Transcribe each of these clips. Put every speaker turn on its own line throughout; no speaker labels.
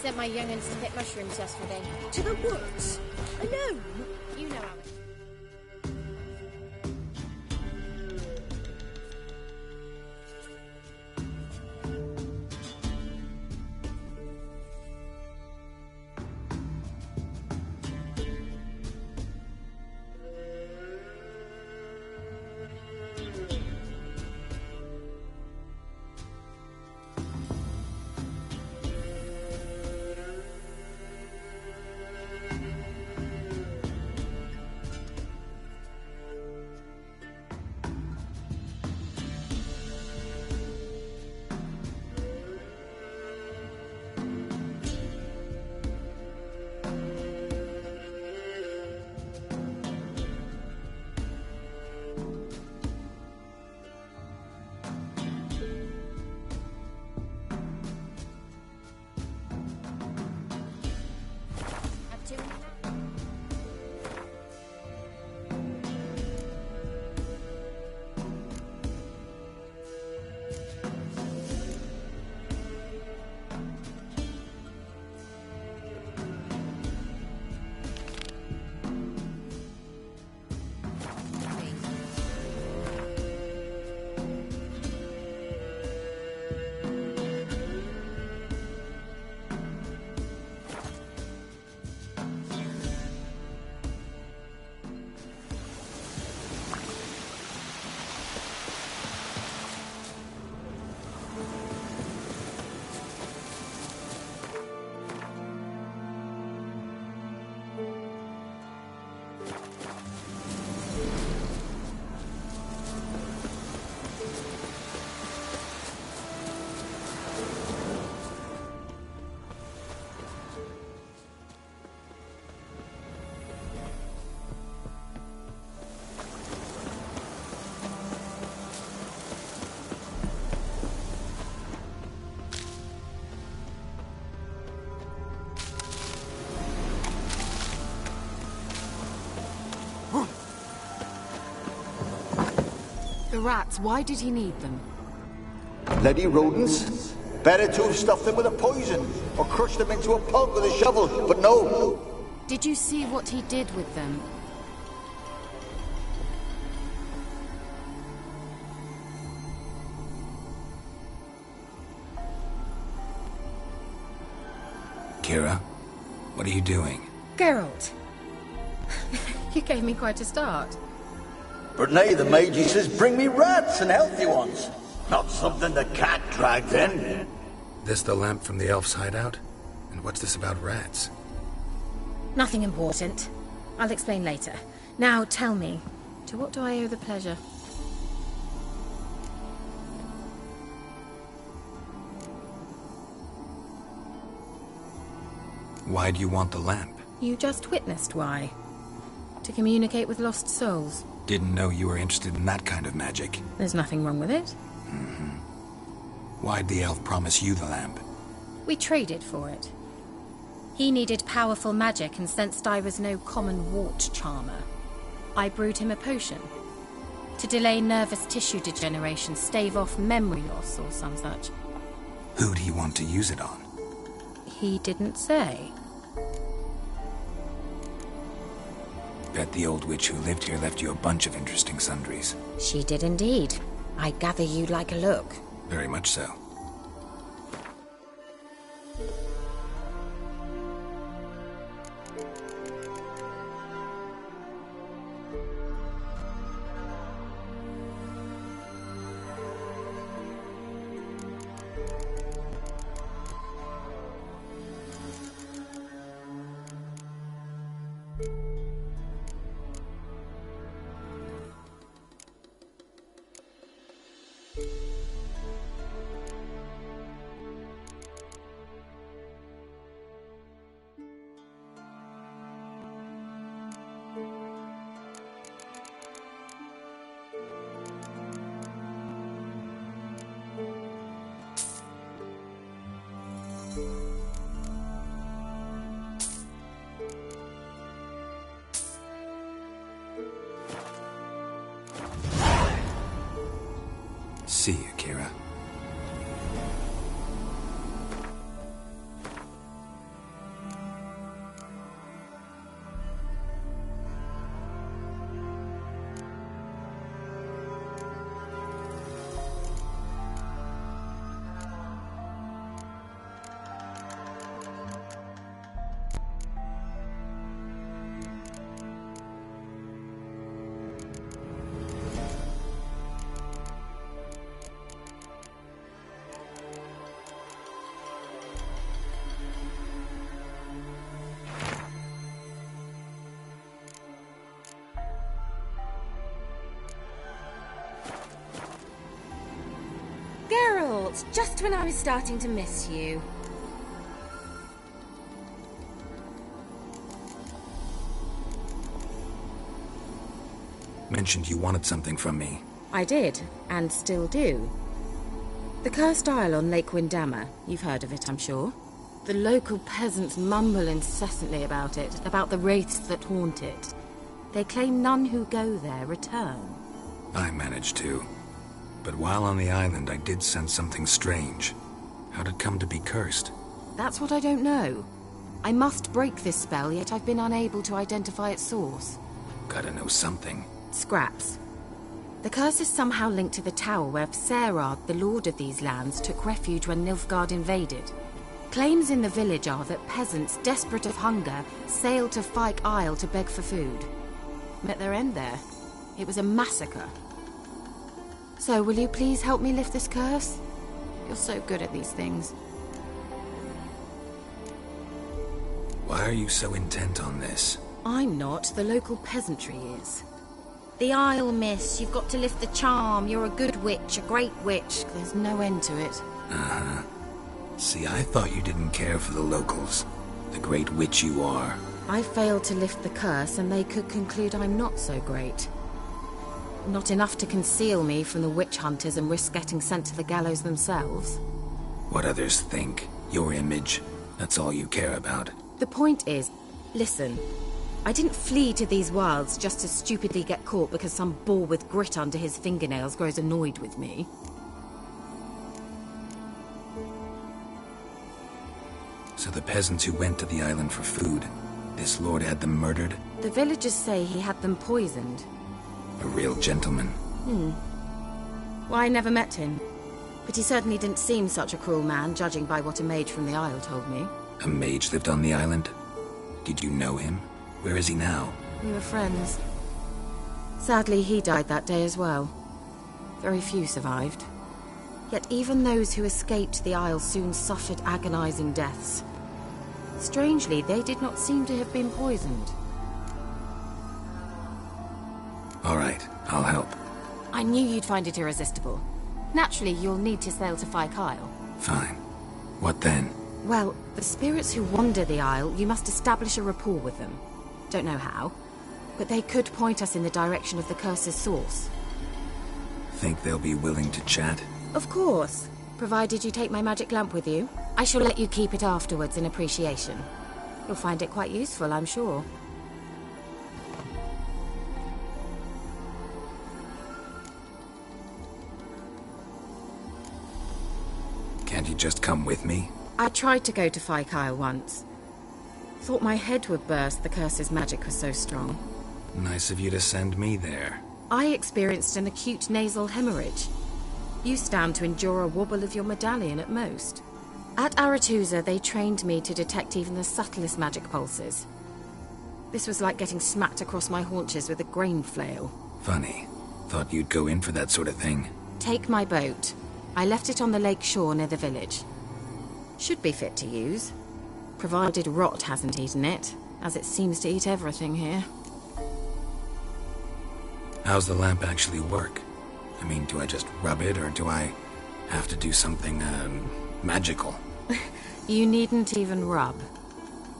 sent my young'uns to pick mushrooms yesterday.
To the woods? Alone?
You know how it is.
The rats, why did he need them?
Bloody rodents. Better to have stuffed them with a poison, or crushed them into a pulp with a shovel, but no.
Did you see what he did with them?
Keira, what are you doing?
Geralt. You gave me quite a start.
But nay, the mage says bring me rats and healthy ones. Not something the cat dragged in.
This the lamp from the elf's hideout? And what's this about rats?
Nothing important. I'll explain later. Now tell me, to what do I owe the pleasure?
Why do you want the lamp?
You just witnessed why. To communicate with lost souls.
Didn't know you were interested in that kind of magic.
There's nothing wrong with it.
Why'd the elf promise you the lamp?
We traded for it. He needed powerful magic and sensed I was no common wart charmer. I brewed him a potion. To delay nervous tissue degeneration, stave off memory loss or some such.
Who'd he want to use it on?
He didn't say.
Bet the old witch who lived here left you a bunch of interesting sundries.
She did indeed. I gather you'd like a look.
Very much so. See you, Keira.
Geralt, just when I was starting to miss you.
Mentioned you wanted something from me.
I did, and still do. The Cursed Isle on Lake Windammer. You've heard of it, I'm sure. The local peasants mumble incessantly about it, about the wraiths that haunt it. They claim none who go there return.
I managed to. But while on the island, I did sense something strange. How'd it come to be cursed?
That's what I don't know. I must break this spell, yet I've been unable to identify its source.
Gotta know something.
Scraps. The curse is somehow linked to the tower where Serad, the lord of these lands, took refuge when Nilfgaard invaded. Claims in the village are that peasants, desperate of hunger, sailed to Fyke Isle to beg for food. Met their end there. It was a massacre. So, will you please help me lift this curse? You're so good at these things.
Why are you so intent on this?
I'm not. The local peasantry is. The Isle, miss. You've got to lift the charm. You're a good witch, a great witch. There's no end to it.
Uh-huh. See, I thought you didn't care for the locals. The great witch you are.
I failed to lift the curse, and they could conclude I'm not so great. Not enough to conceal me from the witch hunters and risk getting sent to the gallows themselves.
What others think. Your image. That's all you care about.
The point is, listen. I didn't flee to these wilds just to stupidly get caught because some boar with grit under his fingernails grows annoyed with me.
So the peasants who went to the island for food, this lord had them murdered?
The villagers say he had them poisoned.
A real gentleman.
Well, I never met him. But he certainly didn't seem such a cruel man, judging by what a mage from the Isle told me.
A mage lived on the island? Did you know him? Where is he now?
We were friends. Sadly, he died that day as well. Very few survived. Yet even those who escaped the Isle soon suffered agonizing deaths. Strangely, they did not seem to have been poisoned.
All right, I'll help.
I knew you'd find it irresistible. Naturally, you'll need to sail to Fyke Isle.
Fine. What then?
Well, the spirits who wander the Isle, you must establish a rapport with them. Don't know how, but they could point us in the direction of the curse's source.
Think they'll be willing to chat?
Of course, provided you take my magic lamp with you. I shall let you keep it afterwards in appreciation. You'll find it quite useful, I'm sure.
Can't you just come with me?
I tried to go to Fyke Isle once. Thought my head would burst, the curse's magic was so strong.
Nice of you to send me there.
I experienced an acute nasal hemorrhage. You stand to endure a wobble of your medallion at most. At Aretusa, they trained me to detect even the subtlest magic pulses. This was like getting smacked across my haunches with a grain flail.
Funny. Thought you'd go in for that sort of thing.
Take my boat. I left it on the lake shore near the village. Should be fit to use. Provided rot hasn't eaten it, as it seems to eat everything here.
How's the lamp actually work? I mean, do I just rub it, or do I have to do something, magical?
You needn't even rub.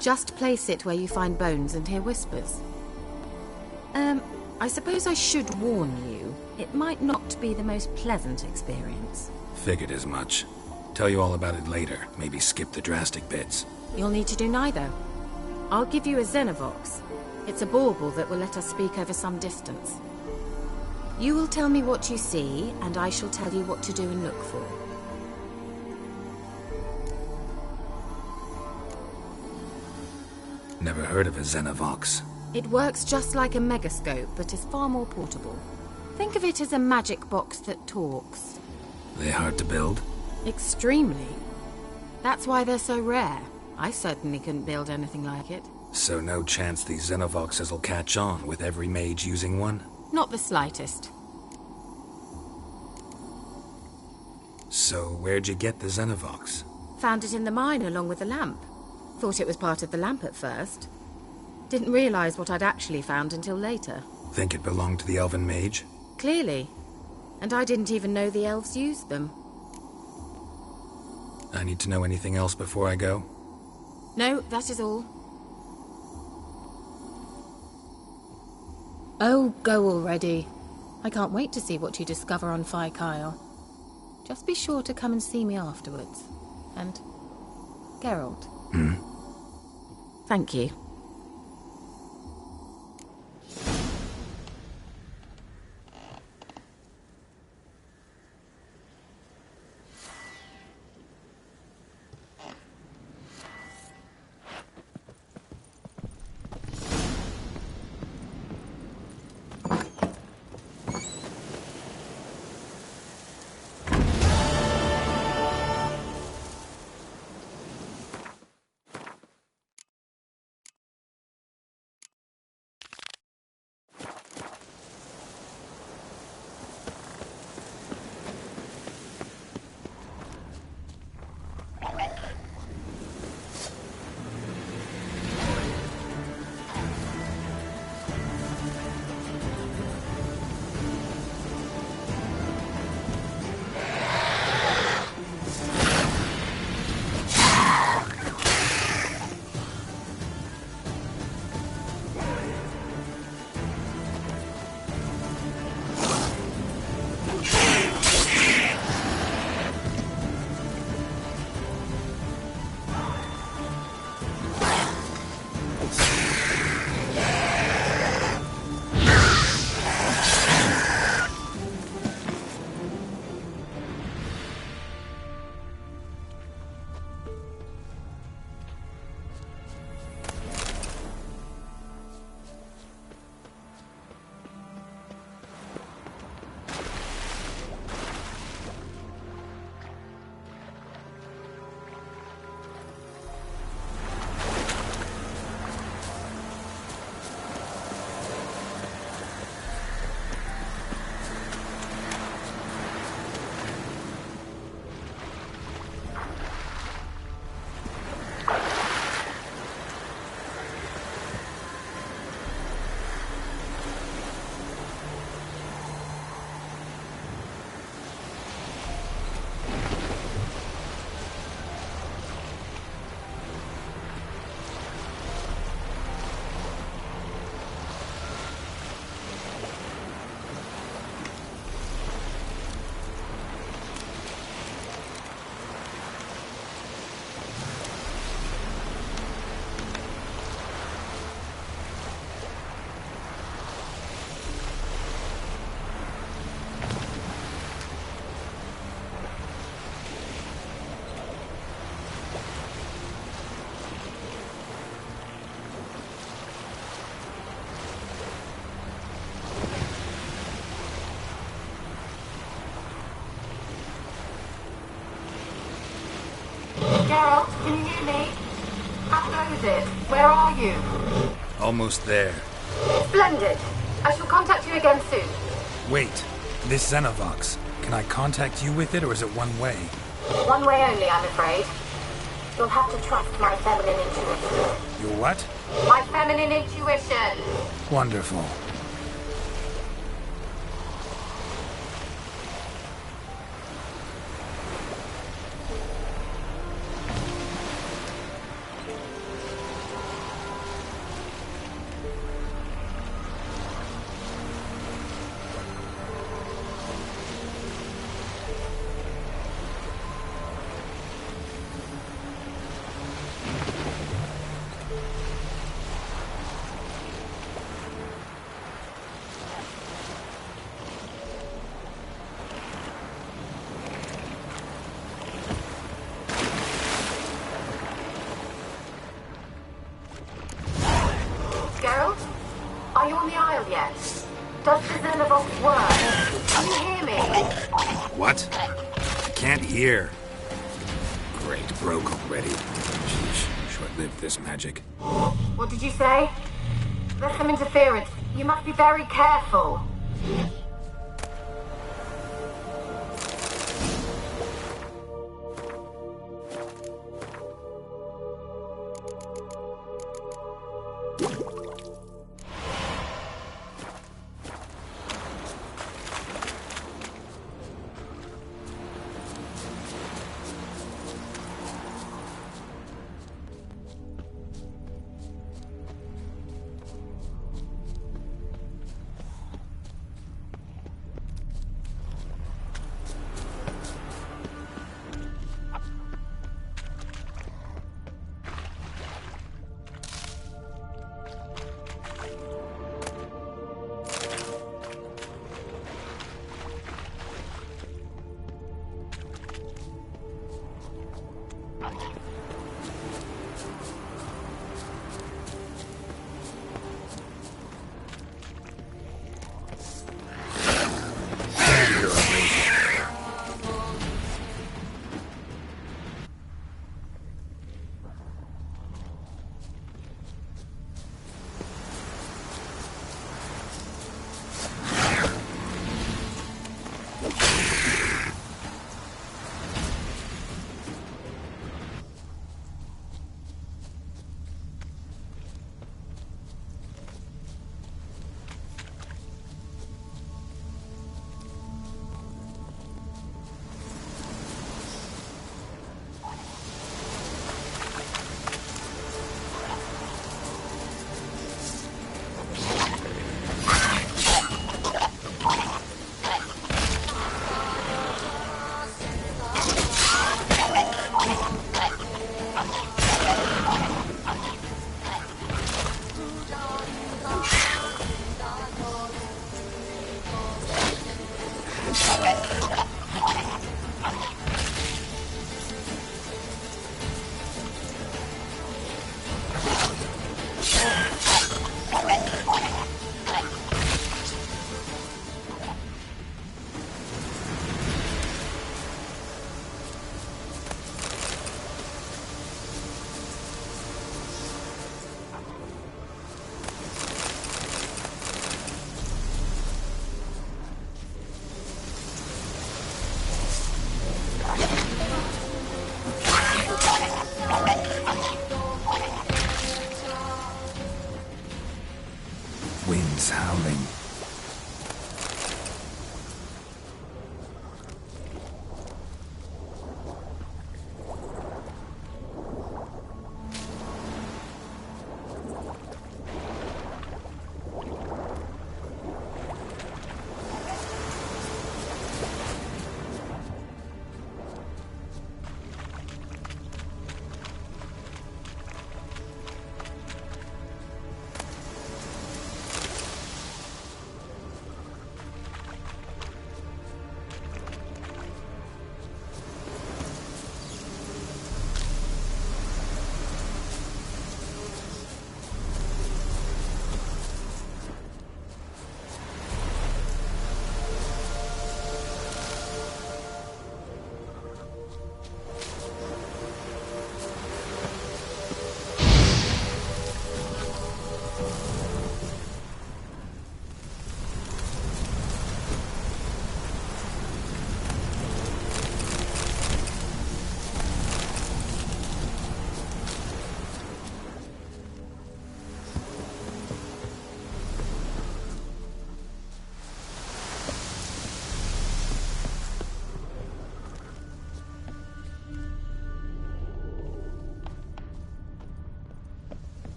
Just place it where you find bones and hear whispers. I suppose I should warn you, it might not be the most pleasant experience.
Figured as much. Tell you all about it later, maybe skip the drastic bits.
You'll need to do neither. I'll give you a Xenovox. It's a bauble that will let us speak over some distance. You will tell me what you see, and I shall tell you what to do and look for.
Never heard of a Xenovox.
It works just like a megascope, but is far more portable. Think of it as a magic box that talks.
They hard to build?
Extremely. That's why they're so rare. I certainly couldn't build anything like it.
So no chance these Xenovoxes will catch on with every mage using one?
Not the slightest.
So where'd you get the Xenovox?
Found it in the mine along with the lamp. Thought it was part of the lamp at first. Didn't realize what I'd actually found until later.
Think it belonged to the elven mage?
Clearly. And I didn't even know the elves used them.
I need to know anything else before I go?
No, that is all.
Oh, go already. I can't wait to see what you discover on Phi Kyle. Just be sure to come and see me afterwards. And Geralt.
Thank you.
Geralt, can you hear me? How goes it? Where are you?
Almost there.
Splendid. I shall contact you again soon.
Wait, this Xenovox, can I contact you with it or is it one way?
One way only, I'm afraid. You'll have to trust my feminine intuition.
Your what?
My feminine intuition.
Wonderful.
Geralt? Are you on the Isle yet? Does the Xenovox work? Can you hear me?
What? I can't hear. Great, broke already. Sheesh, short-lived this magic.
What did you say? There's some interference. You must be very careful.
Winds howling.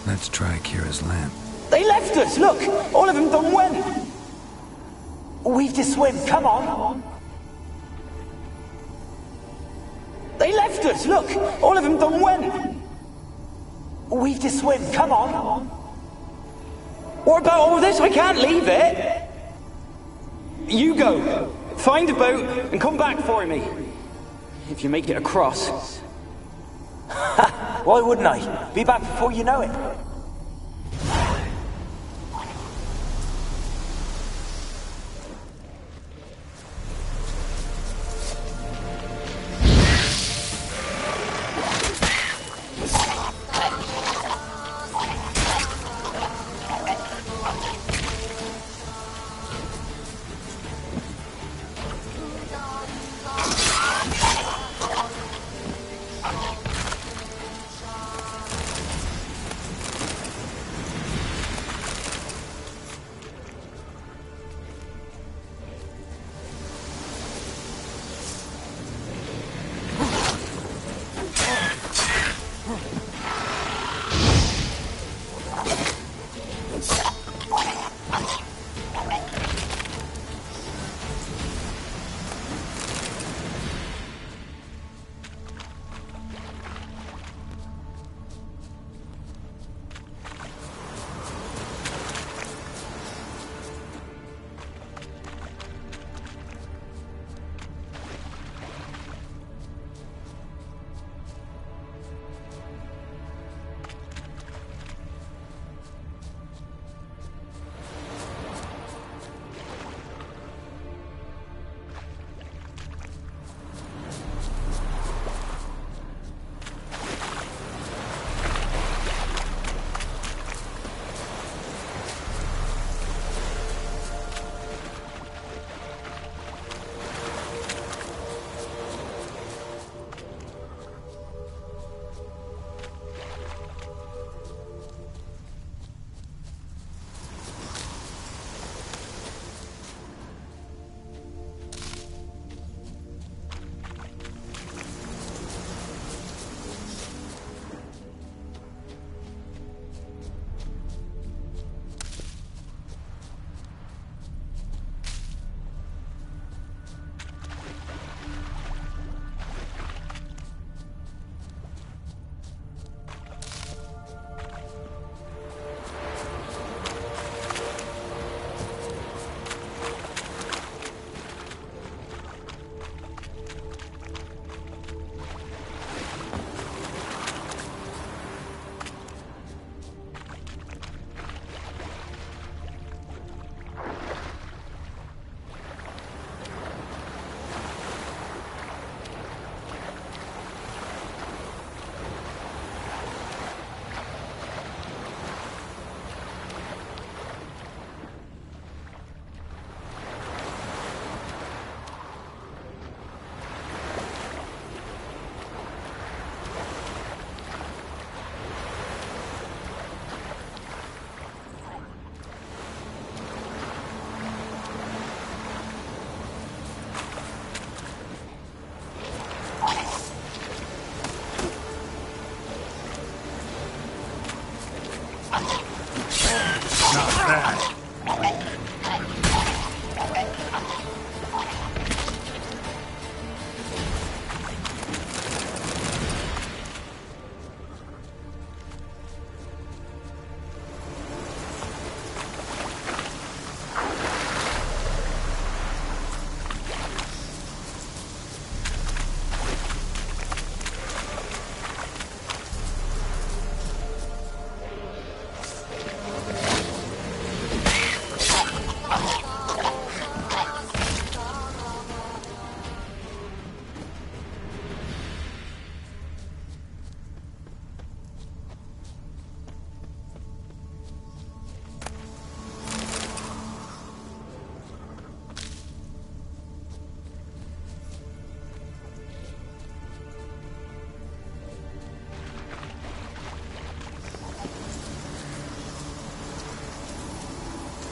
Let's try Kira's lamp.
They left us, look! All of them done went! We've to swim, come on! They left us, look! All of them done went! We've to swim, come on! What about all this? I can't leave it! You go. Find a boat and come back for me. If you make it across.
Why wouldn't I? Be back before you know it.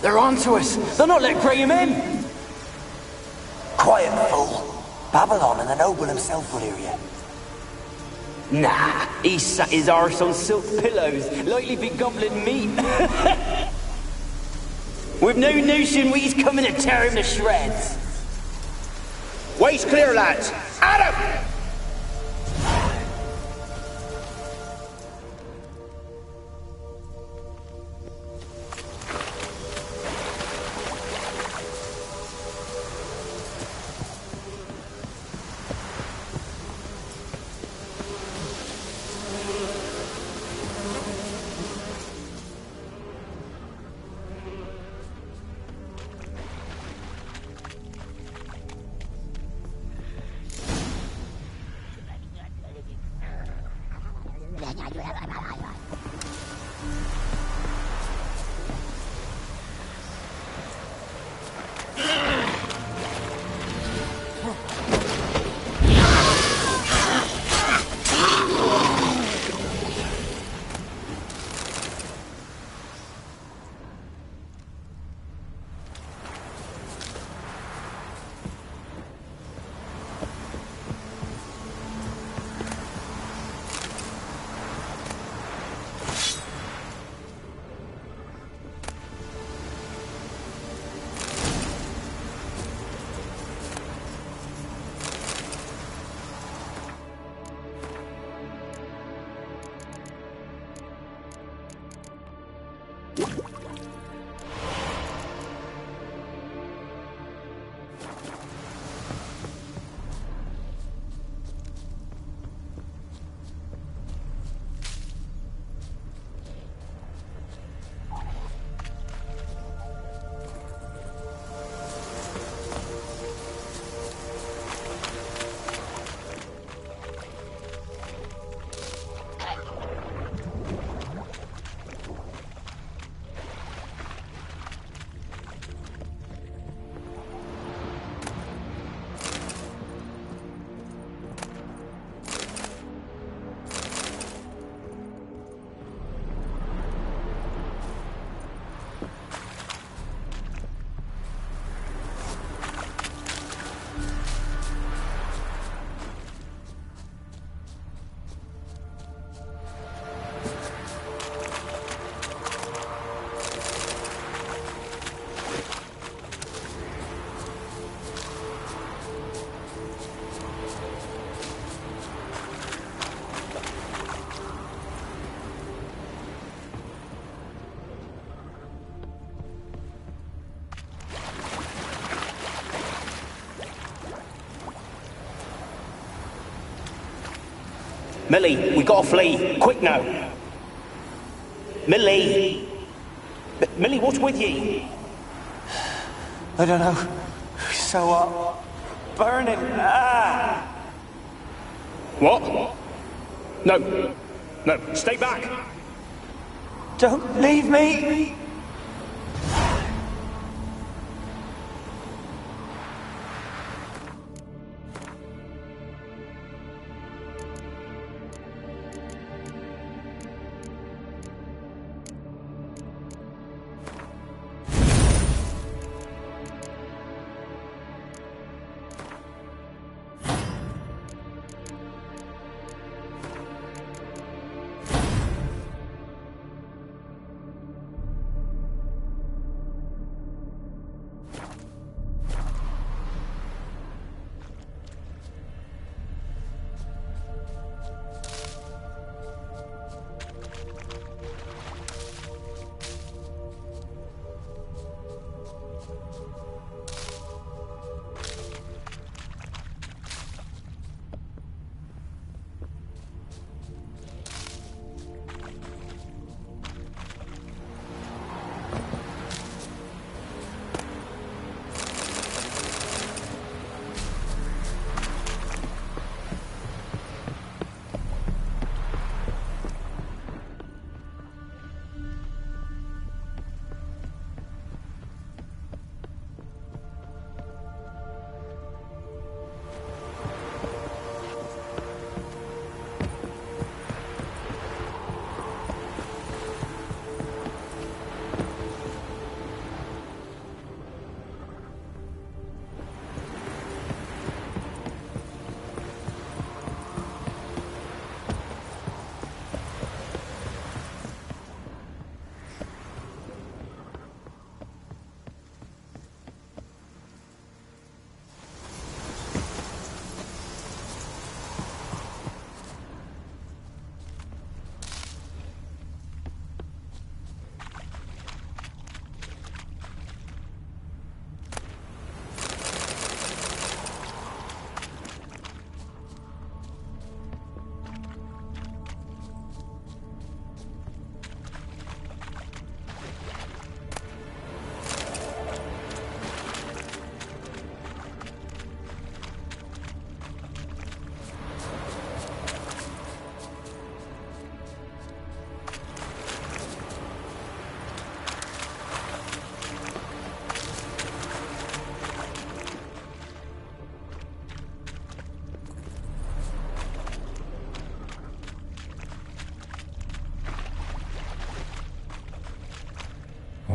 They're onto us. They'll not let Graham in.
Quiet, fool. Babylon and the noble himself will hear you.
Nah, he sat his arse on silk pillows, likely be gobbling meat. We've no notion we's coming to tear him to shreds.
Way's clear, lads. At him!
Millie, we gotta flee. Quick now. Millie! Millie, what's with ye?
I don't know. So, burning. Ah!
What? No. No, stay back.
Don't leave me!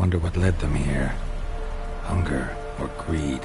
wonder what led them here. Hunger or greed.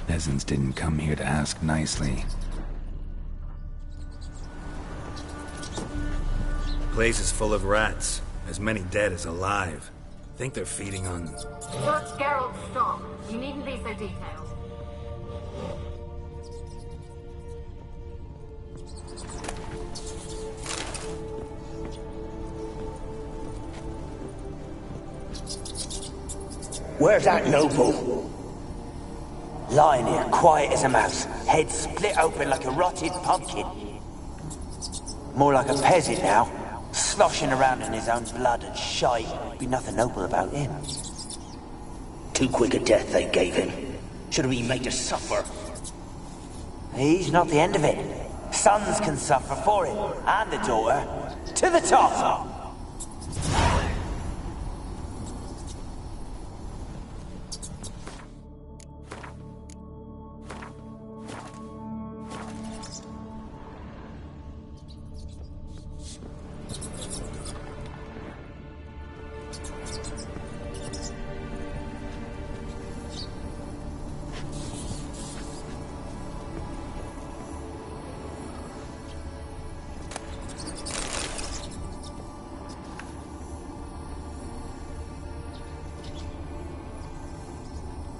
Peasants didn't come here to ask nicely.
The place is full of rats. As many dead as alive. Think they're feeding on...
Geralt, stop. You needn't be so detailed.
Where's that noble? Lying here, quiet as a mouse, head split open like a rotted pumpkin. More like a peasant now, sloshing around in his own blood and shite. Be nothing noble about him.
Too quick a death they gave him. Should have been made to suffer.
He's not the end of it. Sons can suffer for it, and the daughter. To the top!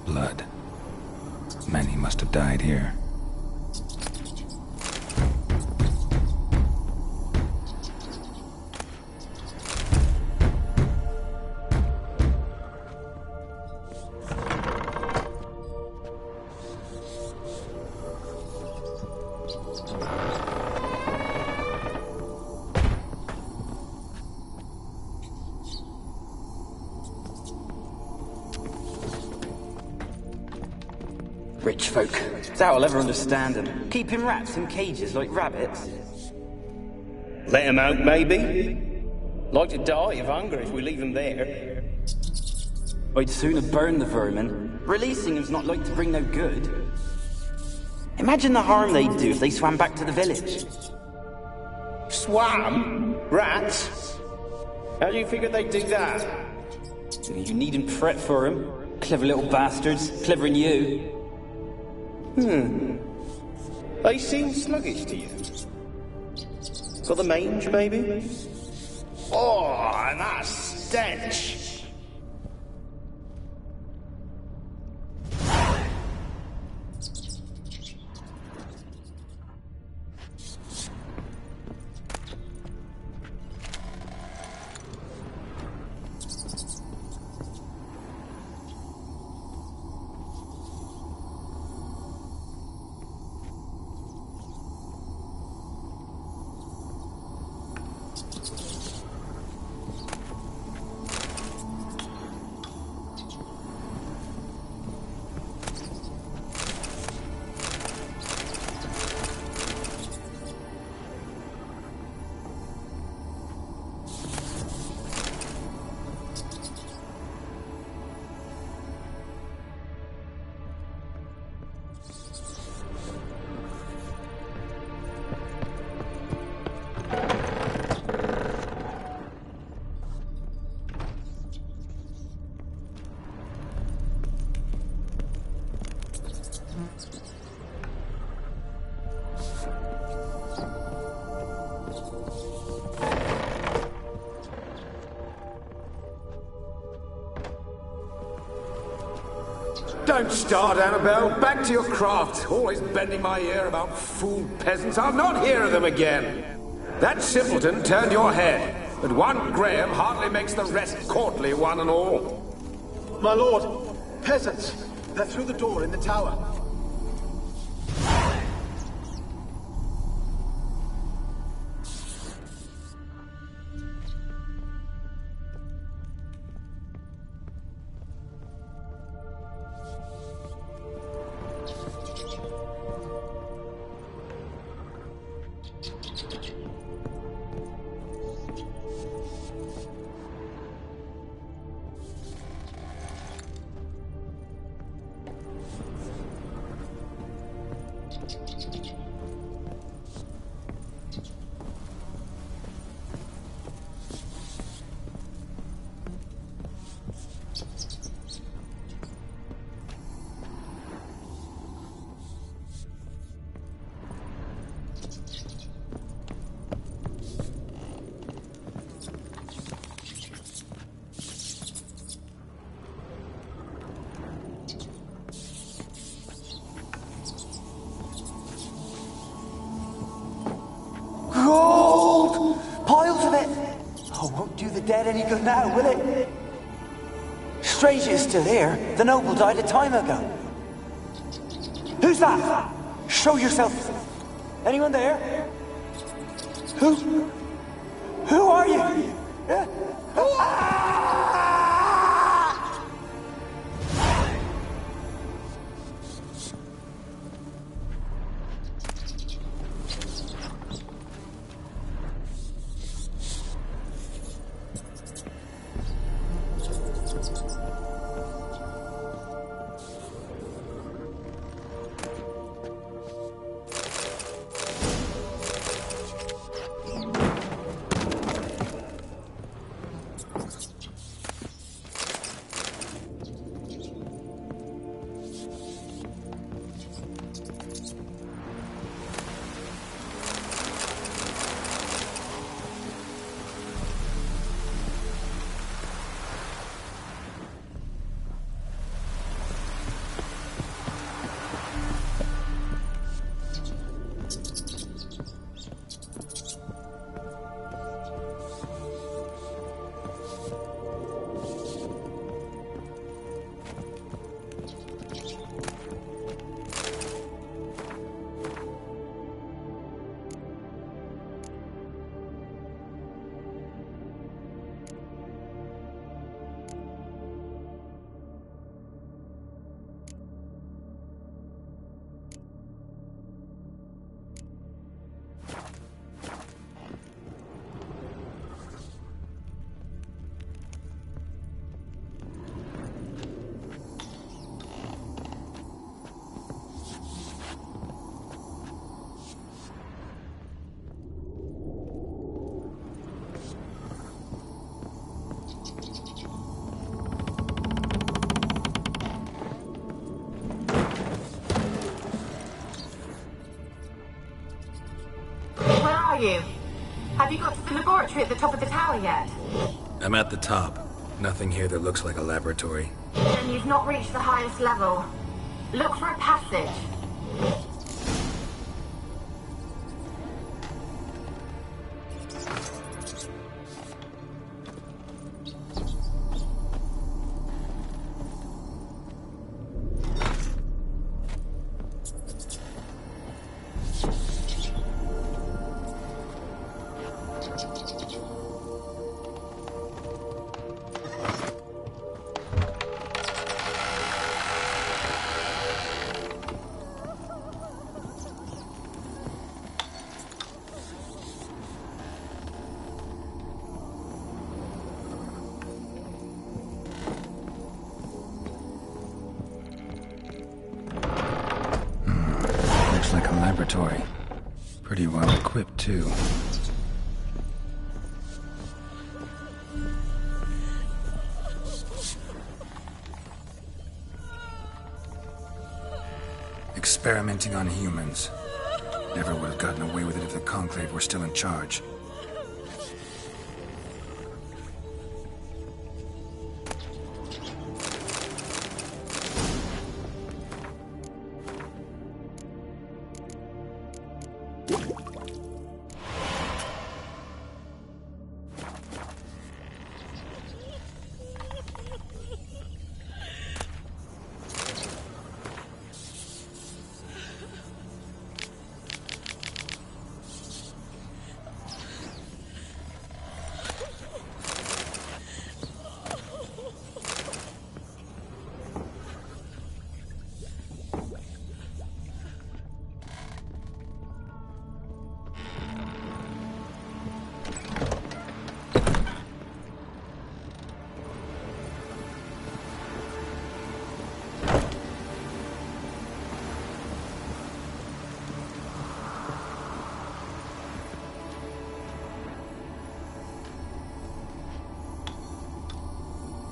Blood. Many must have died here.
Rich folk. Doubt I'll ever understand them. Keeping rats in cages like rabbits.
Let him out, maybe? Like to die of hunger if we leave him there.
I'd sooner burn the vermin. Releasing him's not like to bring no good. Imagine the harm they'd do if they swam back to the village.
Swam? Rats? How do you figure they'd do that?
You needn't fret for 'em. Clever little bastards. Clever than you.
They seem sluggish to you. Got the mange, maybe? Oh, and that stench!
Don't start, Annabelle. Back to your craft. Always bending my ear about fool peasants. I'll not hear of them again. That simpleton turned your head, but one Graham hardly makes the rest courtly, one and all.
My lord, peasants. They're through the door in the tower.
dead any good now, will it? Strange it's still here. The noble died a time ago. Who's that? Show yourself. Anyone there? Who are you?
Are you? Have you got to the laboratory at the top of the tower yet?
I'm at the top. Nothing here that looks like a laboratory.
Then you've not reached the highest level. Look for a passage.
Like a laboratory. Pretty well equipped, too. Experimenting on humans. Never would have gotten away with it if the Conclave were still in charge.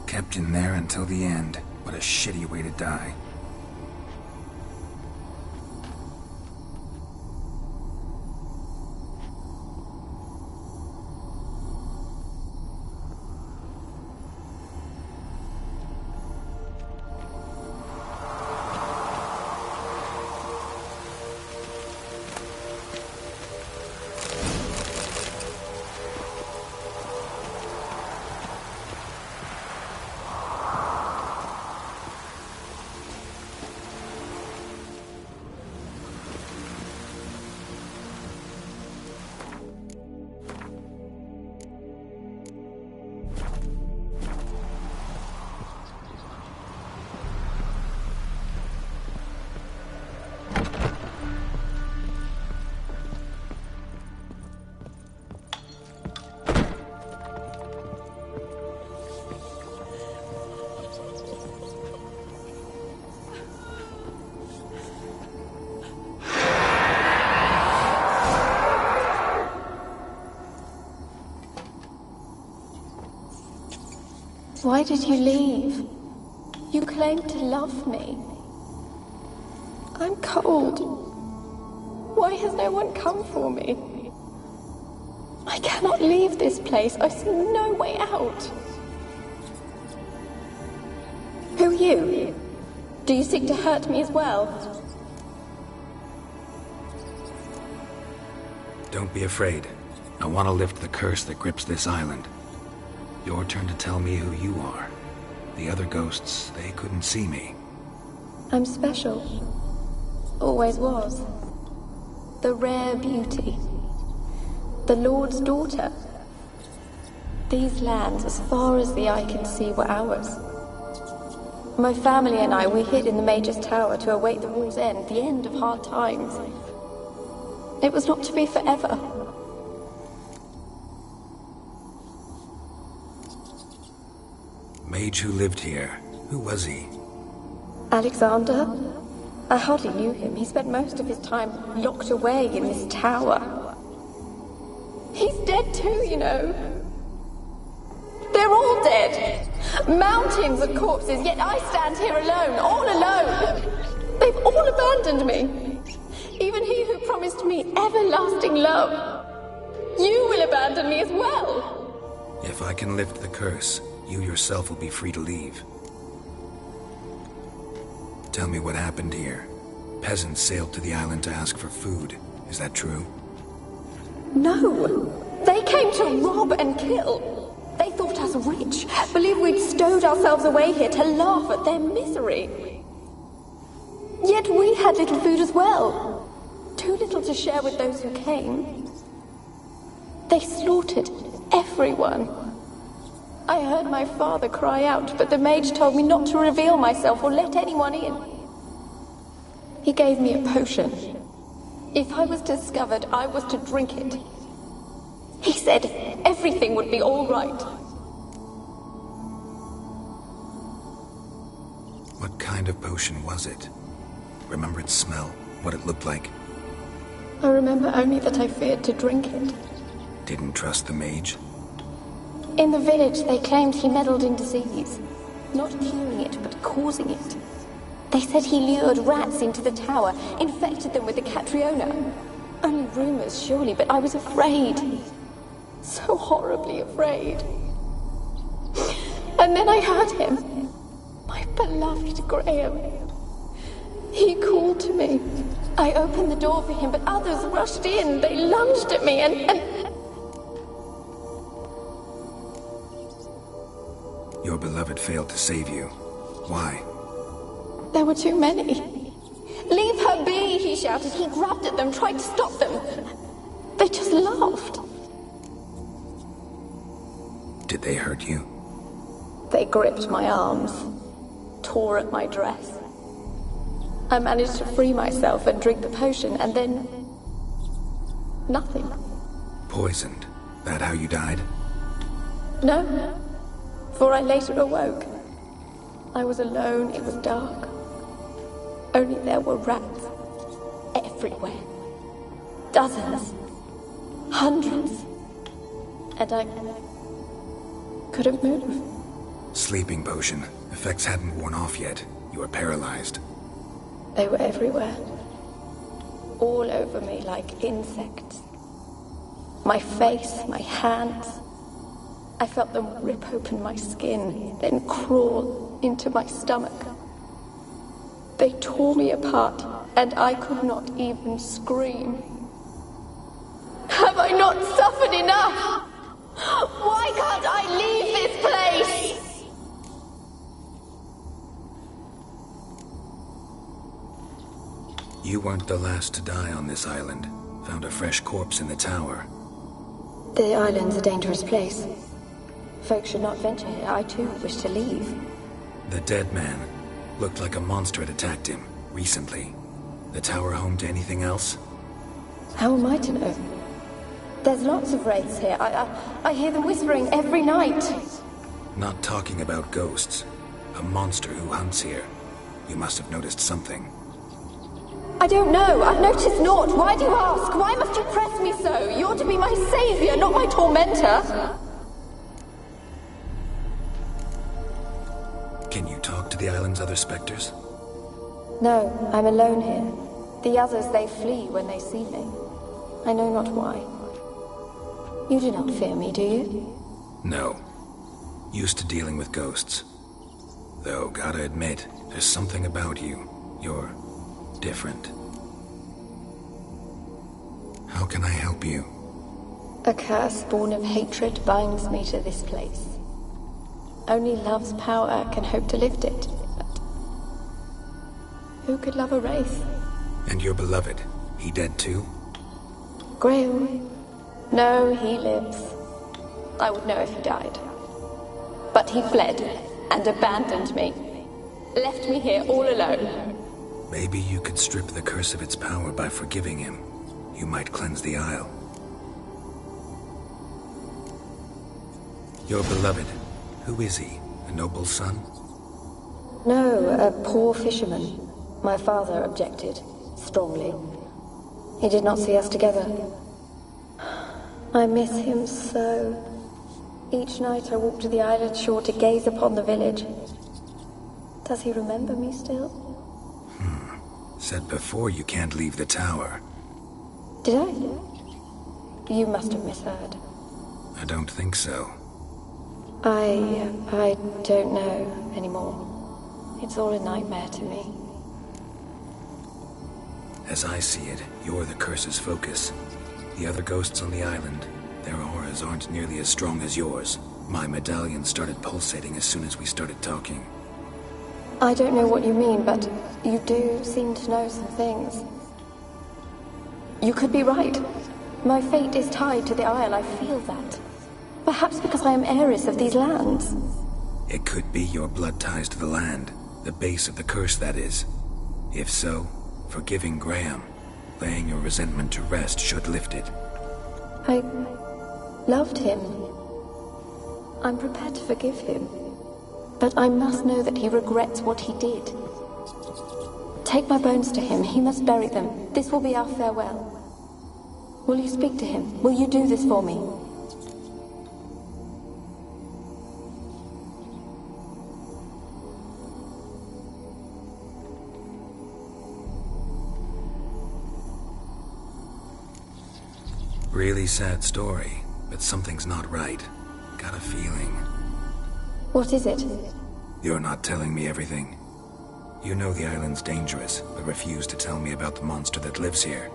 Kept in there until the end. What a shitty way to die.
Why did you leave? You claimed to love me. I'm cold. Why has no one come for me? I cannot leave this place. I see no way out. Who are you? Do you seek to hurt me as well?
Don't be afraid. I want to lift the curse that grips this island. Your turn to tell me who you are. The other ghosts, they couldn't see me.
I'm special. Always was. The rare beauty. The Lord's daughter. These lands, as far as the eye can see, were ours. My family and I, we hid in the Mage's Tower to await the war's end, the end of hard times. It was not to be forever.
Mage who lived here. Who was he?
Alexander? I hardly knew him. He spent most of his time locked away in this tower. He's dead too, you know. They're all dead. Mountains of corpses, yet I stand here alone, all alone. They've all abandoned me. Even he who promised me everlasting love. You will abandon me as well.
If I can lift the curse, you yourself will be free to leave. Tell me what happened here. Peasants sailed to the island to ask for food. Is that true?
No. They came to rob and kill. They thought us rich, believed we'd stowed ourselves away here to laugh at their misery. Yet we had little food as well. Too little to share with those who came. They slaughtered everyone. I heard my father cry out, but the mage told me not to reveal myself or let anyone in. He gave me a potion. If I was discovered, I was to drink it. He said everything would be all right.
What kind of potion was it? Remember its smell? What it looked like?
I remember only that I feared to drink it.
Didn't trust the mage?
In the village, they claimed he meddled in disease. Not curing it, but causing it. They said he lured rats into the tower, infected them with the Catriona. Only rumors, surely, but I was afraid. So horribly afraid. And then I heard him. My beloved Graham. He called to me. I opened the door for him, but others rushed in. They lunged at me and...
Your beloved failed to save you. Why?
There were too many. Leave her be, he shouted. He grabbed at them, tried to stop them. They just laughed.
Did they hurt you?
They gripped my arms, tore at my dress. I managed to free myself and drink the potion, and then... nothing.
Poisoned? That how you died?
No, for I later awoke. I was alone, it was dark. Only there were rats everywhere. Dozens. Hundreds. And I couldn't move.
Sleeping potion. Effects hadn't worn off yet. You were paralyzed.
They were everywhere. All over me like insects. My face, my hands. I felt them rip open my skin, then crawl into my stomach. They tore me apart, and I could not even scream. Have I not suffered enough? Why can't I leave this place?
You weren't the last to die on this island. Found a fresh corpse in the tower.
The island's a dangerous place. Folks should not venture here. I too wish to leave.
The dead man looked like a monster had attacked him recently. The tower home to anything else?
How am I to know? There's lots of wraiths here. I hear them whispering every night.
Not talking about ghosts. A monster who hunts here. You must have noticed something.
I don't know. I've noticed naught. Why do you ask? Why must you press me so? You're to be my savior, not my tormentor.
other specters?
No, I'm alone here. The others, they flee when they see me. I know not why. You do not fear me, do you?
No. Used to dealing with ghosts. Though, gotta admit, there's something about you. You're different. How can I help you?
A curse born of hatred binds me to this place. Only love's power can hope to lift it. But who could love a wraith?
And your beloved, he dead too?
Grail? No, he lives. I would know if he died. But he fled and abandoned me. Left me here all alone.
Maybe you could strip the curse of its power by forgiving him. You might cleanse the Isle. Your beloved, who is he? A noble son?
No, a poor fisherman. My father objected, strongly. He did not see us together. I miss him so. Each night I walk to the island shore to gaze upon the village. Does he remember me still?
Said before you can't leave the tower.
Did I? You must have misheard.
I don't think so.
I don't know anymore. It's all a nightmare to me.
As I see it, you're the curse's focus. The other ghosts on the island, their auras aren't nearly as strong as yours. My medallion started pulsating as soon as we started talking.
I don't know what you mean, but you do seem to know some things. You could be right. My fate is tied to the Isle, I feel that. Perhaps because I am heiress of these lands.
It could be your blood ties to the land, the base of the curse, that is. If so, forgiving Graham, laying your resentment to rest should lift it.
I loved him. I'm prepared to forgive him. But I must know that he regrets what he did. Take my bones to him. He must bury them. This will be our farewell. Will you speak to him? Will you do this for me?
Really sad story, but something's not right. Got a feeling.
What is it?
You're not telling me everything. You know the island's dangerous, but refuse to tell me about the monster that lives here.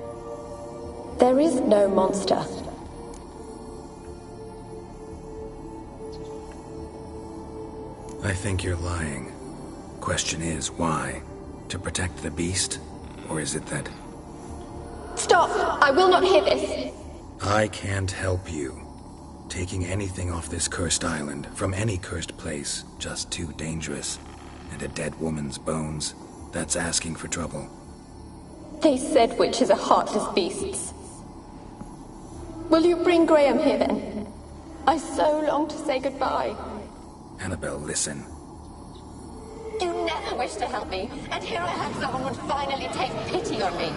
There is no monster.
I think you're lying. Question is, why? To protect the beast? Or is it that...
Stop! I will not hear this!
I can't help you. Taking anything off this cursed island, from any cursed place, just too dangerous. And a dead woman's bones, that's asking for trouble.
They said witches are heartless beasts. Will you bring Graham here then? I so long to say goodbye.
Annabelle, listen.
You never wished to help me, and here I have someone would finally take pity on me.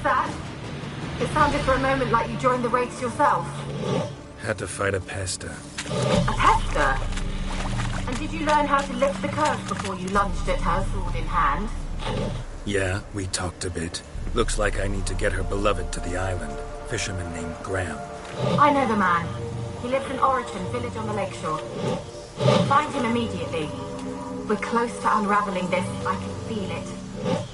was that? It sounded for a moment like you joined the raids yourself.
Had to fight a pester.
A pester? And did you learn how to lift the curse before you lunged at her, sword in hand?
Yeah, we talked a bit. Looks like I need to get her beloved to the island. Fisherman named Graham.
I know the man. He lives in Oriton, village on the lakeshore. Find him immediately. We're close to unraveling this. I can feel it.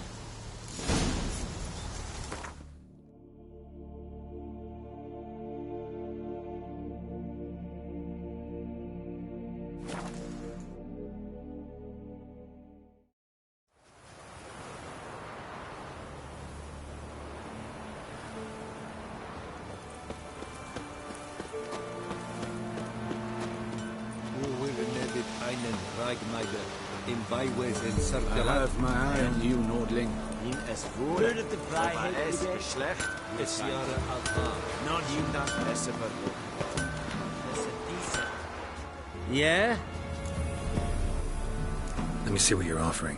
I have my eye on you, Nordling.
Yeah? Let me see what you're offering.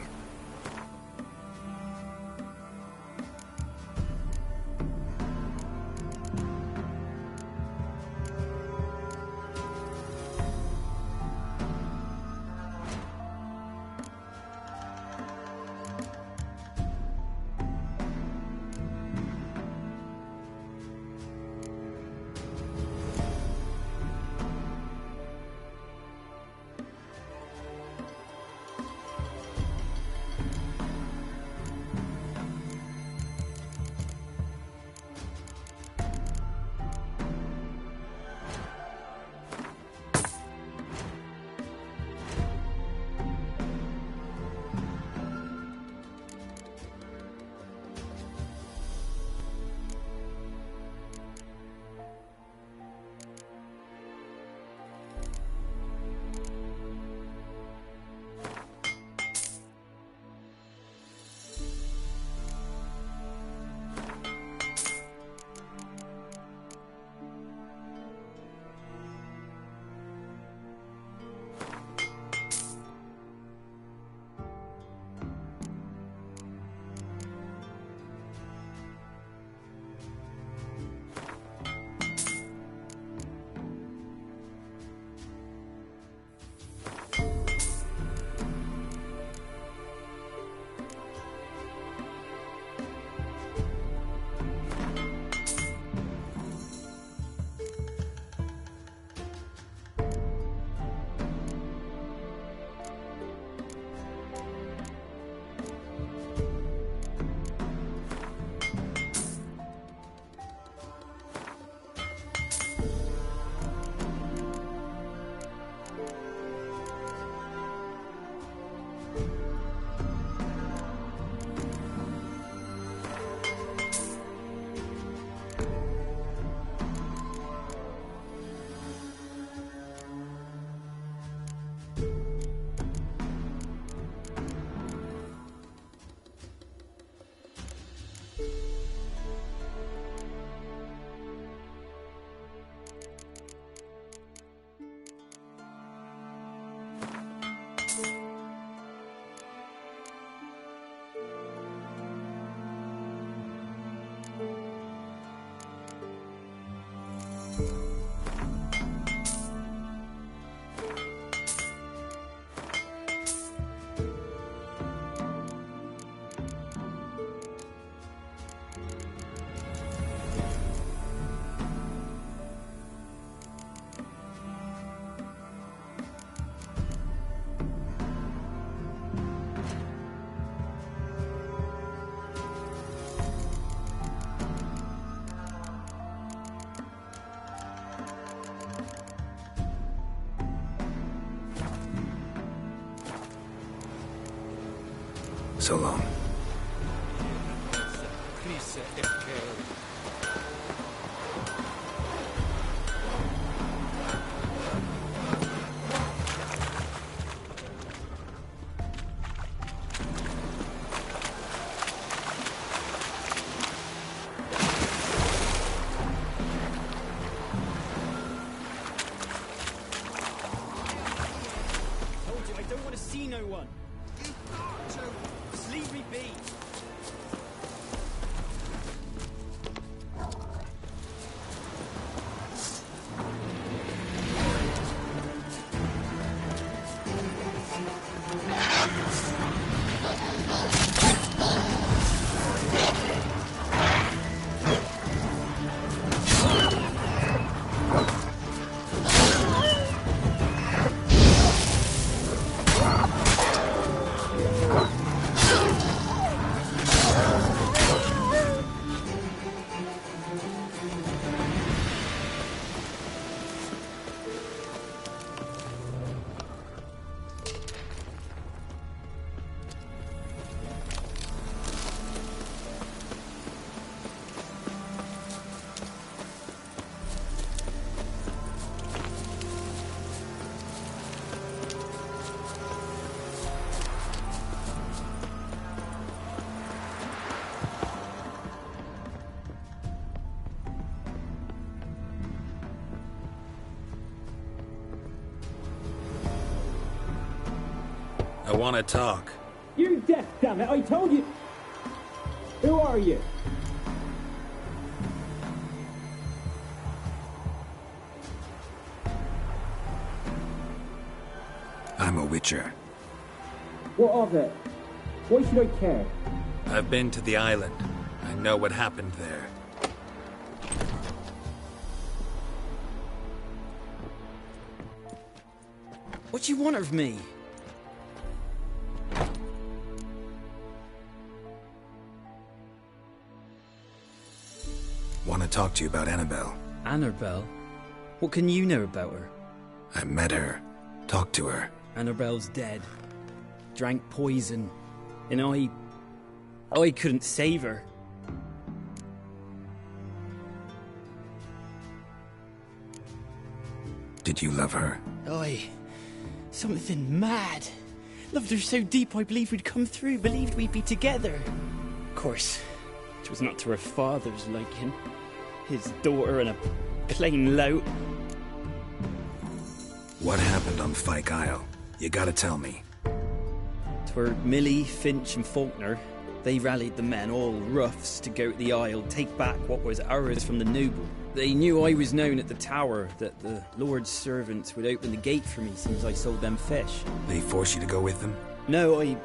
So long. want to talk?
You deaf, damn it! I told you. Who are you?
I'm a witcher.
What of it? Why should I care?
I've been to the island. I know what happened there.
What do you want of me?
Want to talk to you about Annabelle.
Annabelle? What can you know about her?
I met her. Talked to her.
Annabelle's dead. Drank poison. And I couldn't save her.
Did you love her?
Something mad. Loved her so deep I believed we'd come through, believed we'd be together. Of course, it was not to her father's liking. His daughter and a plain lout.
What happened on Fyke Isle? You gotta tell me.
'Twere Millie, Finch and Faulkner. They rallied the men, all roughs, to go to the Isle, take back what was ours from the noble. They knew I was known at the tower, that the Lord's servants would open the gate for me since I sold them fish.
They forced you to go with them?
No, I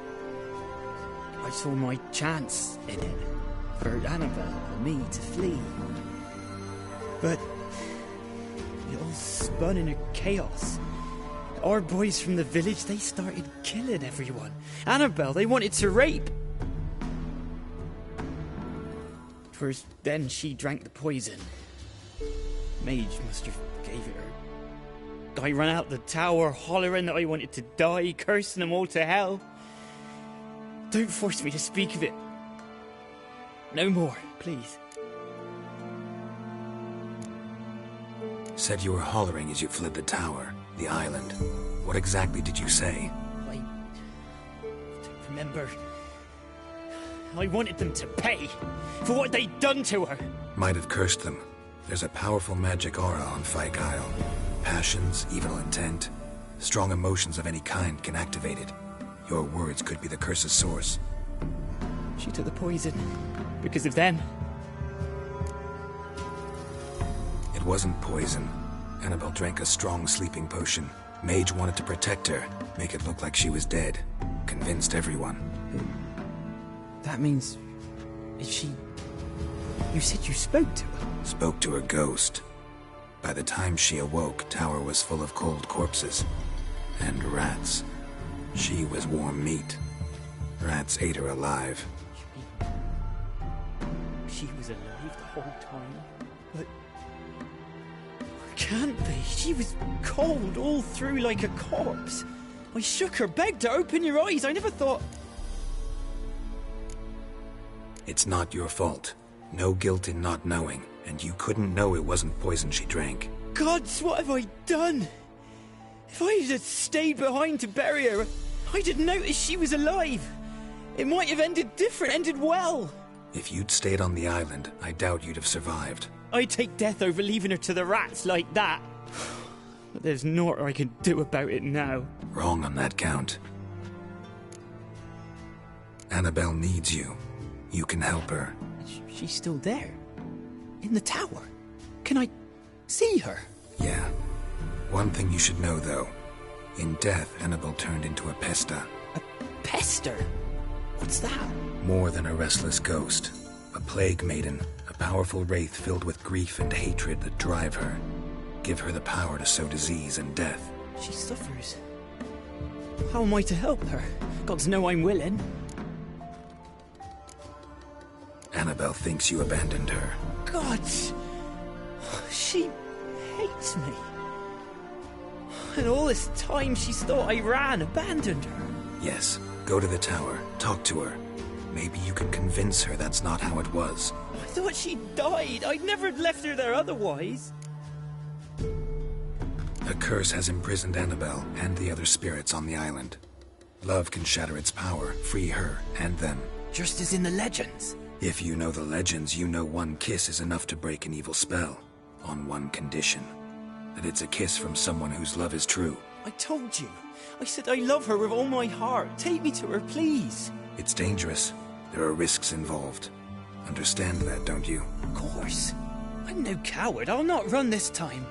saw my chance in it. For Annabelle and me to flee. But it all spun in a chaos. Our boys from the village, they started killing everyone. Annabelle, they wanted to rape. First, then she drank the poison. Mage must have gave it her. I ran out the tower, hollering that I wanted to die, cursing them all to hell. Don't force me to speak of it. No more, please.
Said you were hollering as you fled the tower, the island. What exactly did you say?
I don't remember. I wanted them to pay for what they'd done to her.
Might have cursed them. There's a powerful magic aura on Fyke Isle. Passions, evil intent, strong emotions of any kind can activate it. Your words could be the curse's source.
She took the poison because of them.
It wasn't poison. Annabelle drank a strong sleeping potion. Mage wanted to protect her, make it look like she was dead. Convinced everyone.
That means... is she... You said you spoke to her?
Spoke to her ghost. By the time she awoke, Tower was full of cold corpses. And rats. She was warm meat. Rats ate her alive.
She was alive the whole time? But... can't be. She was cold all through like a corpse. I shook her, begged her, open your eyes. I never thought...
It's not your fault. No guilt in not knowing, and you couldn't know it wasn't poison she drank.
Gods, what have I done? If I had stayed behind to bury her, I'd have noticed she was alive. It might have ended different, ended well.
If you'd stayed on the island, I doubt you'd have survived.
I'd take death over leaving her to the rats like that. But there's naught I can do about it now.
Wrong on that count. Annabelle needs you. You can help her.
She's still there? In the tower? Can I see her?
Yeah. One thing you should know, though. In death, Annabelle turned into a pesta.
A pester? What's that?
More than a restless ghost. A plague maiden. A powerful wraith filled with grief and hatred that drive her. Give her the power to sow disease and death.
She suffers. How am I to help her? Gods know I'm willing.
Annabelle thinks you abandoned her.
Gods! She hates me. And all this time she's thought I ran, abandoned her.
Yes. Go to the tower. Talk to her. Maybe you can convince her that's not how it was.
I thought she died. I'd never have left her there otherwise.
A curse has imprisoned Annabelle and the other spirits on the island. Love can shatter its power, free her and them.
Just as in the legends.
If you know the legends, you know one kiss is enough to break an evil spell. On one condition. That it's a kiss from someone whose love is true.
I told you. I said I love her with all my heart. Take me to her, please.
It's dangerous. There are risks involved. Understand that, don't you?
Of course. I'm no coward. I'll not run this time.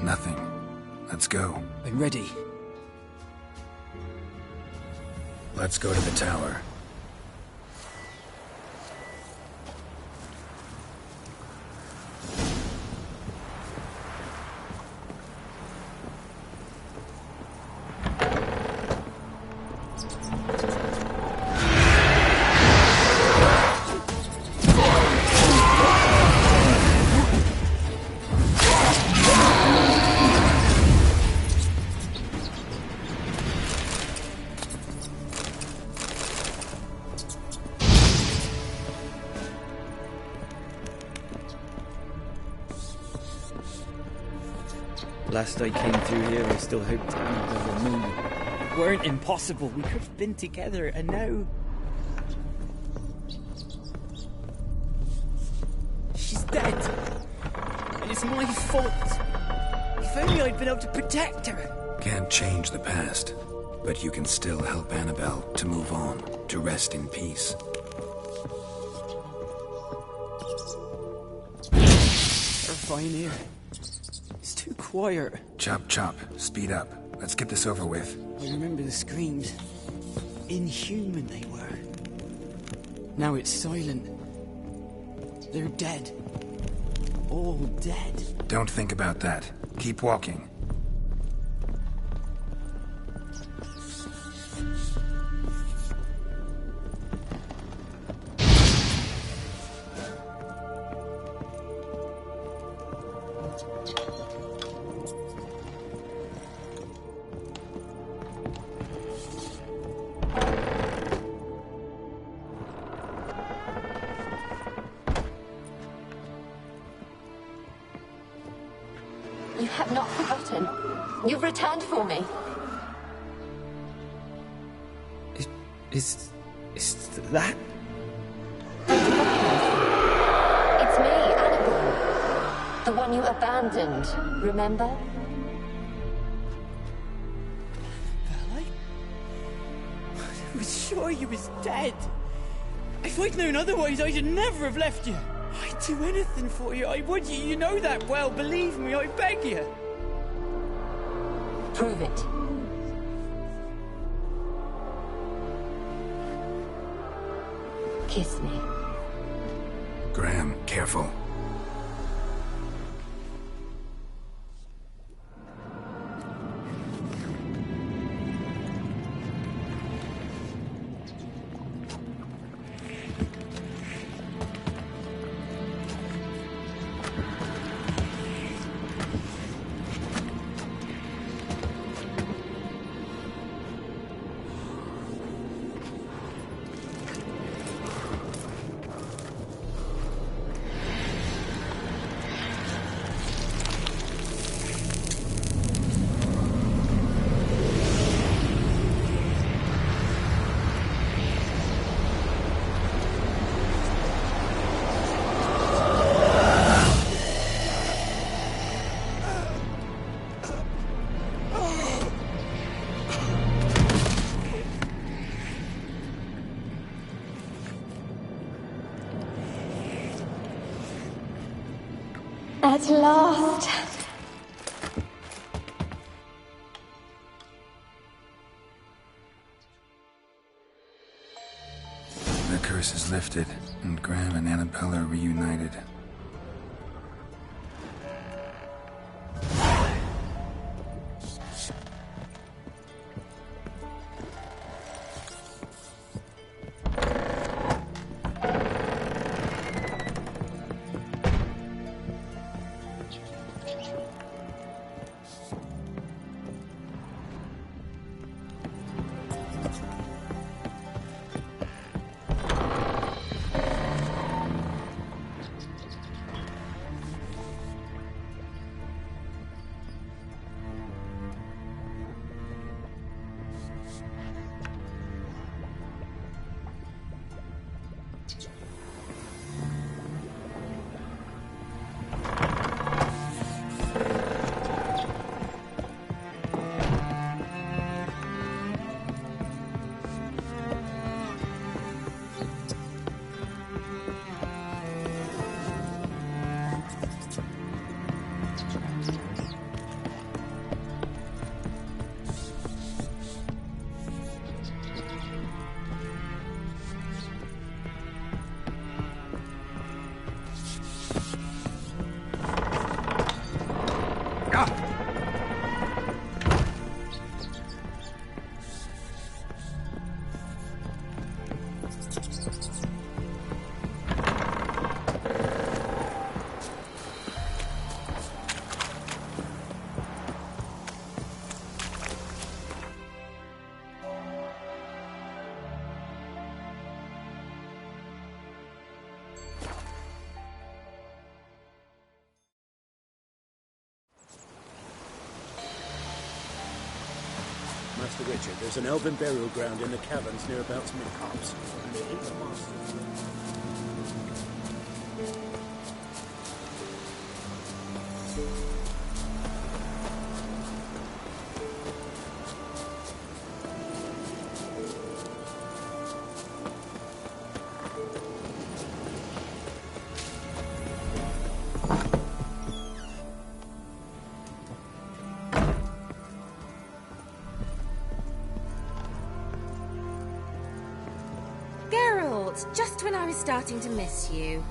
Nothing. Let's go.
I'm ready.
Let's go to the tower.
Last I came through here, I still hoped Annabelle and me weren't impossible. We could have been together, and now... she's dead. And it's my fault. If only I'd been able to protect her.
Can't change the past, but you can still help Annabelle to move on, to rest in peace.
Terrifying here. It's too quiet.
Chop, chop. Speed up. Let's get this over with.
I remember the screams. Inhuman they were. Now it's silent. They're dead. All dead.
Don't think about that. Keep walking.
You have not forgotten. You've returned for me.
Is that?
It's me, Annabelle. The one you abandoned, remember?
I was sure you was dead. If I'd known otherwise, I'd never have left you. I'd do anything for you. I would. You know that well. Believe me, I beg you.
Prove it. Kiss me.
Graham, careful.
At last.
The curse is lifted, and Graham and Annabelle are reunited.
Master Richard, there's an elven burial ground in the caverns near about mid-copse. And it is a master.
Just when I was starting to miss you.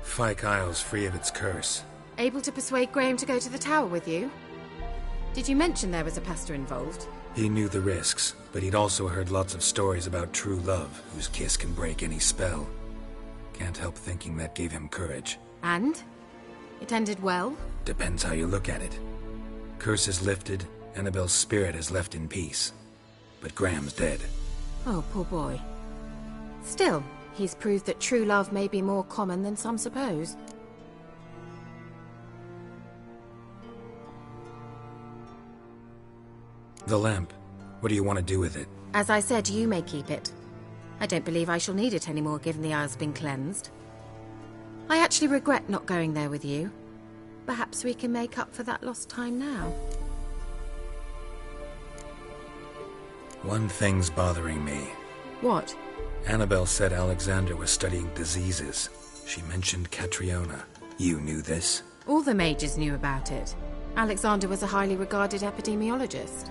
Fyke Isle's free of its curse.
Able to persuade Graham to go to the tower with you? Did you mention there was a pastor involved?
He knew the risks, but he'd also heard lots of stories about true love, whose kiss can break any spell. Can't help thinking that gave him courage.
And? It ended well?
Depends how you look at it. Curse is lifted, Annabelle's spirit is left in peace. But Graham's dead.
Oh, poor boy. Still, he's proved that true love may be more common than some suppose.
The lamp. What do you want to do with it?
As I said, you may keep it. I don't believe I shall need it anymore, given the Isle's been cleansed. I actually regret not going there with you. Perhaps we can make up for that lost time now.
One thing's bothering me.
What?
Annabelle said Alexander was studying diseases. She mentioned Catriona. You knew this?
All the mages knew about it. Alexander was a highly regarded epidemiologist.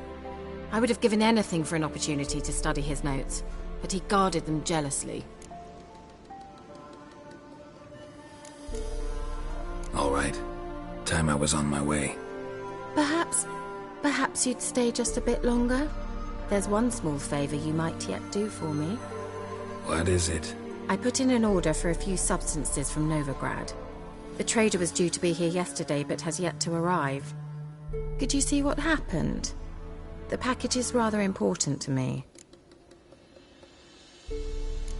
I would have given anything for an opportunity to study his notes, but he guarded them jealously.
All right. Time I was on my way.
Perhaps you'd stay just a bit longer? There's one small favor you might yet do for me.
What is it?
I put in an order for a few substances from Novigrad. The trader was due to be here yesterday, but has yet to arrive. Could you see what happened? The package is rather important to me.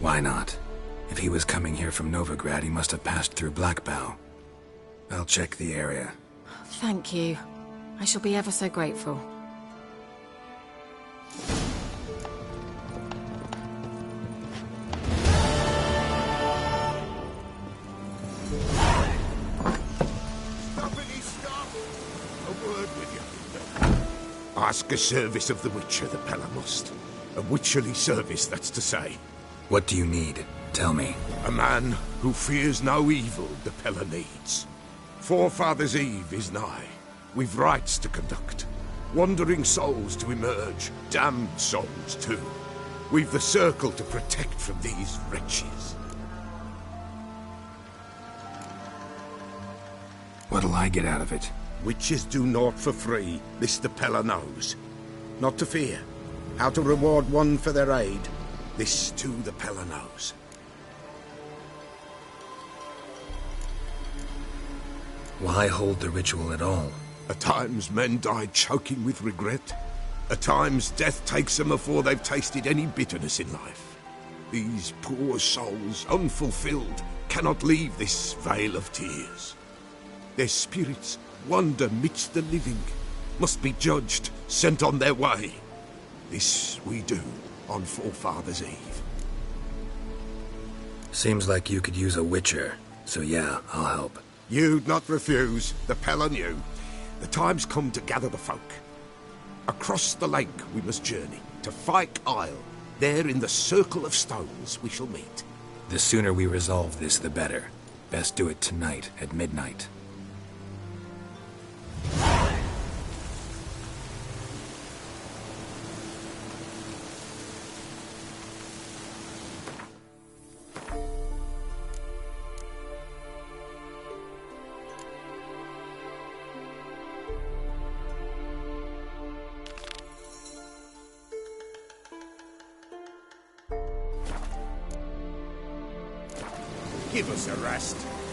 Why not? If he was coming here from Novigrad, he must have passed through Blackbough. I'll check the area.
Thank you. I shall be ever so grateful.
Ask a service of the Witcher, the Pella must. A witcherly service, that's to say.
What do you need? Tell me.
A man who fears no evil the Pella needs. Forefathers' Eve is nigh. We've rites to conduct. Wandering souls to emerge. Damned souls, too. We've the circle to protect from these wretches.
What'll I get out of it?
Witches do naught for free, this the Pella knows. Not to fear. How to reward one for their aid, this too the Pella knows.
Why hold the ritual at all?
At times men die choking with regret. At times death takes them before they've tasted any bitterness in life. These poor souls, unfulfilled, cannot leave this vale of tears. Their spirits wander midst the living, must be judged, sent on their way. This we do on Forefathers' Eve.
Seems like you could use a witcher, so yeah, I'll help.
You'd not refuse, the Pella knew. The time's come to gather the folk. Across the lake we must journey, to Fyke Isle. There in the circle of stones we shall meet.
The sooner we resolve this, the better. Best do it tonight, at midnight.
Give us a rest.